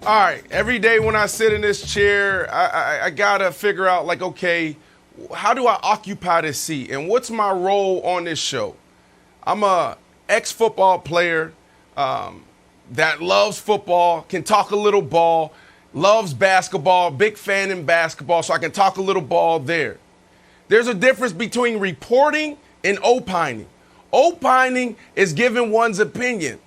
All right, every day when I sit in this chair, I gotta figure out, like, okay, how do I occupy this seat? And what's my role on this show? I'm a ex-football player that loves football, can talk a little ball, loves basketball, big fan in basketball, so I can talk a little ball there. There's a difference between reporting and opining. Opining is giving one's opinion.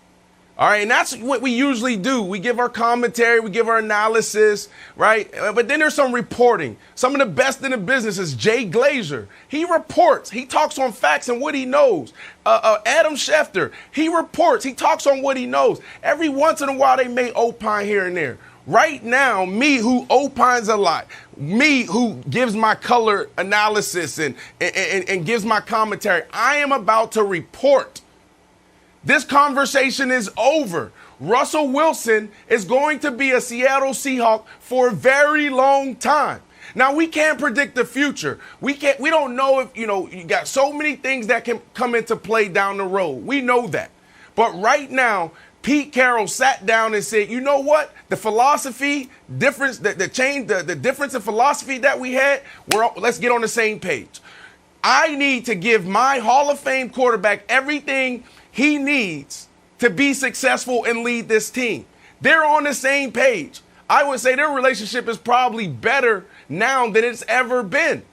All right, and that's what we usually do. We give our commentary, we give our analysis, right? But then there's some reporting. Some of the best in the business is Jay Glazer. He reports. He talks on facts and what he knows. Adam Schefter, he reports. He talks on what he knows. Every once in a while, they may opine here and there. Right now, me who opines a lot, me who gives my color analysis and gives my commentary, I am about to report. This conversation is over. Russell Wilson is going to be a Seattle Seahawk for a very long time. Now, we can't predict the future. We don't know if, you got so many things that can come into play down the road. We know that. But right now, Pete Carroll sat down and said, you know what? The philosophy difference, the difference in philosophy that we had, let's get on the same page. I need to give my Hall of Fame quarterback everything he needs to be successful and lead this team. They're on the same page. I would say their relationship is probably better now than it's ever been.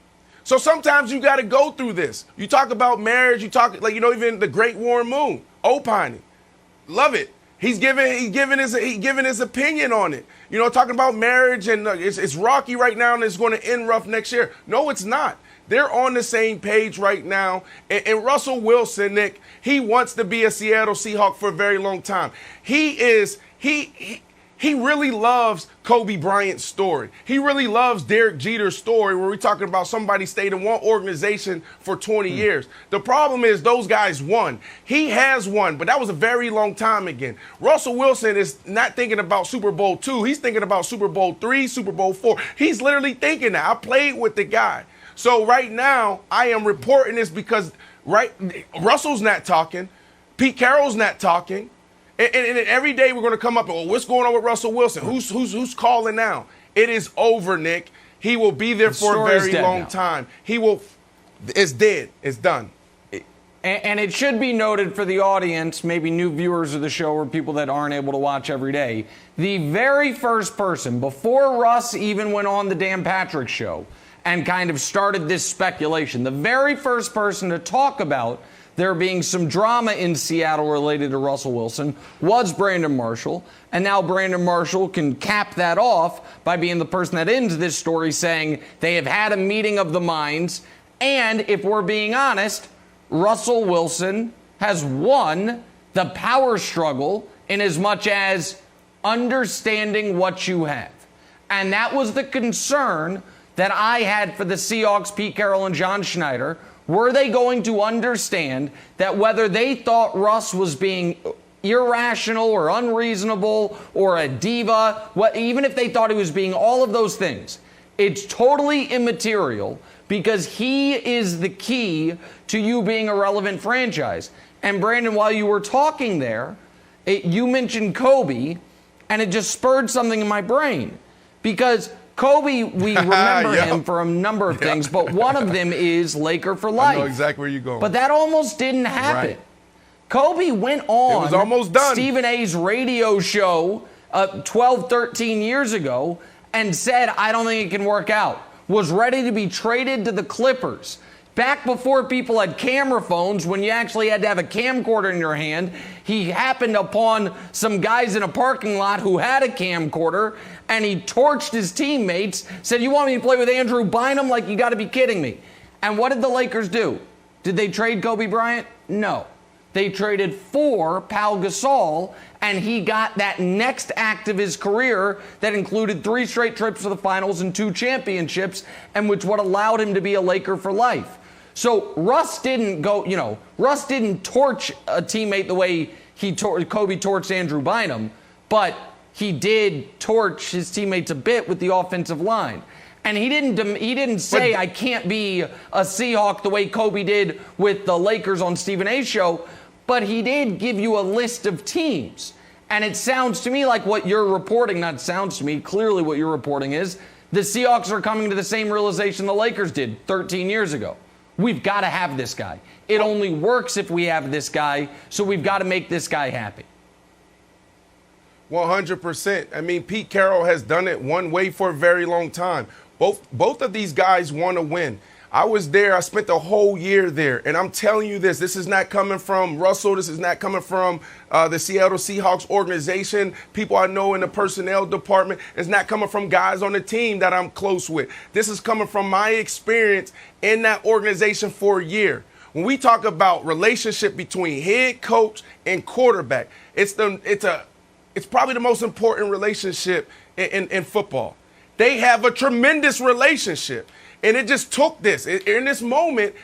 So sometimes you got to go through this. You talk about marriage, you talk even the great Warren Moon, opining. Love it. He's giving his opinion on it. Talking about marriage and it's rocky right now and it's going to end rough next year. No, it's not. They're on the same page right now. And Russell Wilson, Nick, he wants to be a Seattle Seahawk for a very long time. He really loves Kobe Bryant's story. He really loves Derek Jeter's story where we're talking about somebody stayed in one organization for 20 years. The problem is those guys won. He has won, but that was a very long time again. Russell Wilson is not thinking about Super Bowl II. He's thinking about Super Bowl III, Super Bowl IV. He's literally thinking that. I played with the guy. So right now, I am reporting this because Russell's not talking. Pete Carroll's not talking. And every day we're going to come up and, well, what's going on with Russell Wilson? Who's calling now? It is over, Nick. He will be there for a very long time. It's dead. It's done. And it should be noted for the audience, maybe new viewers of the show or people that aren't able to watch every day, the very first person, before Russ even went on the Dan Patrick Show and kind of started this speculation, the very first person to talk about there being some drama in Seattle related to Russell Wilson was Brandon Marshall. And now Brandon Marshall can cap that off by being the person that ends this story saying they have had a meeting of the minds. And if we're being honest, Russell Wilson has won the power struggle in as much as understanding what you have. And that was the concern that I had for the Seahawks, Pete Carroll and John Schneider. Were they going to understand that whether they thought Russ was being irrational or unreasonable or a diva, even if they thought he was being all of those things, it's totally immaterial because he is the key to you being a relevant franchise. And Brandon, while you were talking there, you mentioned Kobe, and it just spurred something in my brain because Kobe, we remember him for a number of things, but one of them is Laker for life. I know exactly where you're going. But that almost didn't happen. Right. Kobe went on it was almost done. Stephen A's radio show 12, 13 years ago and said, I don't think it can work out. Was ready to be traded to the Clippers. Back before people had camera phones, when you actually had to have a camcorder in your hand, he happened upon some guys in a parking lot who had a camcorder, and he torched his teammates, said, you want me to play with Andrew Bynum? Like, you got to be kidding me. And what did the Lakers do? Did they trade Kobe Bryant? No. They traded for Pau Gasol, and he got that next act of his career that included 3 straight trips to the finals and 2 championships, and which what allowed him to be a Laker for life. So Russ didn't torch a teammate the way Kobe torched Andrew Bynum, but he did torch his teammates a bit with the offensive line. And he didn't say, I can't be a Seahawk the way Kobe did with the Lakers on Stephen A's show, but he did give you a list of teams. And it sounds to me like what you're reporting, not sounds to me, clearly what you're reporting is the Seahawks are coming to the same realization the Lakers did 13 years ago. We've got to have this guy. It only works if we have this guy, so we've got to make this guy happy. 100%. I mean, Pete Carroll has done it one way for a very long time. Both of these guys want to win. I was there. I spent the whole year there. And I'm telling you this is not coming from Russell. This is not coming from the Seattle Seahawks organization, people I know in the personnel department. It's not coming from guys on the team that I'm close with. This is coming from my experience in that organization for a year. When we talk about relationship between head coach and quarterback, it's probably the most important relationship in football. They have a tremendous relationship. And it just took this. In this moment,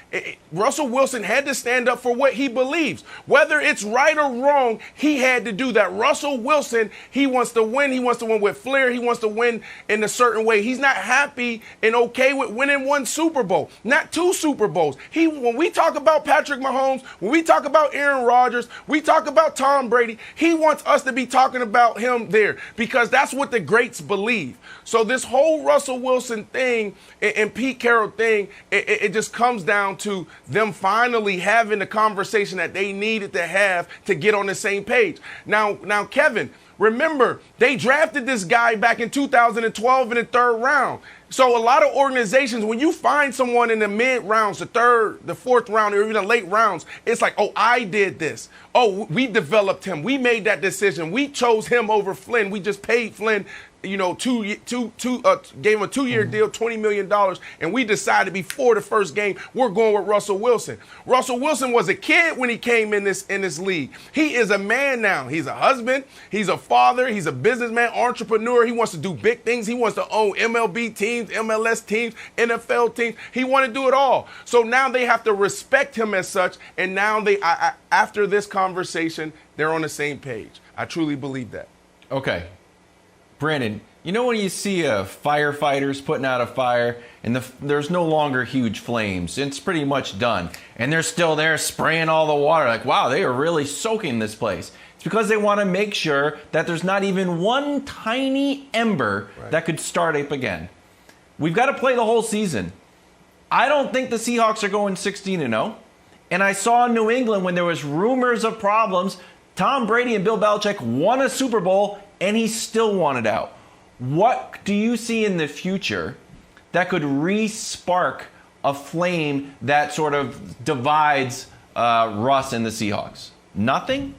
Russell Wilson had to stand up for what he believes. Whether it's right or wrong, he had to do that. Russell Wilson, he wants to win. He wants to win with flair. He wants to win in a certain way. He's not happy and okay with winning one Super Bowl, not two Super Bowls. When we talk about Patrick Mahomes, when we talk about Aaron Rodgers, we talk about Tom Brady, he wants us to be talking about him there because that's what the greats believe. So this whole Russell Wilson thing and Pete Carroll thing, it just comes down to them finally having the conversation that they needed to have to get on the same page. Now, Kevin, remember, they drafted this guy back in 2012 in the third round. So a lot of organizations, when you find someone in the mid rounds, the third, the fourth round, or even the late rounds, it's like, oh, I did this. Oh, we developed him. We made that decision. We chose him over Flynn. We just paid Flynn, gave him a 2-year deal, $20 million, and we decided before the first game, we're going with Russell Wilson. Russell Wilson was a kid when he came in this league. He is a man now. He's a husband. He's a father. He's a businessman, entrepreneur. He wants to do big things. He wants to own MLB teams, MLS teams, NFL teams. He wants to do it all. So now they have to respect him as such, and now after this conversation, they're on the same page. I truly believe that. Okay. Brandon, you know when you see firefighters putting out a fire and there's no longer huge flames, it's pretty much done, and they're still there spraying all the water, like, wow, they are really soaking this place. It's because they want to make sure that there's not even one tiny ember that could start up again. We've got to play the whole season. I don't think the Seahawks are going 16-0, and I saw in New England when there was rumors of problems, Tom Brady and Bill Belichick won a Super Bowl and he still wanted out. What do you see in the future that could re-spark a flame that sort of divides Russ and the Seahawks? Nothing?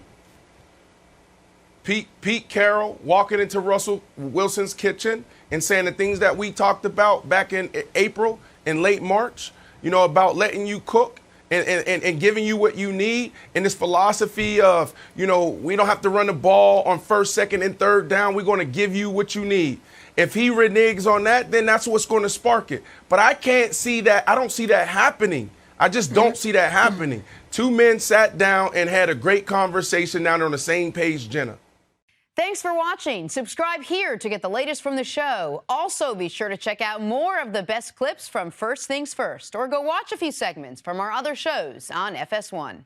Pete Carroll walking into Russell Wilson's kitchen and saying the things that we talked about back in April and late March, about letting you cook. And giving you what you need, and this philosophy of, we don't have to run the ball on first, second, and third down. We're going to give you what you need. If he reneges on that, then that's what's going to spark it. But I can't see that. I don't see that happening. I just don't see that happening. Two men sat down and had a great conversation. Now they're on the same page, Jenna. Thanks for watching. Subscribe here to get the latest from the show. Also, be sure to check out more of the best clips from First Things First, or go watch a few segments from our other shows on FS1.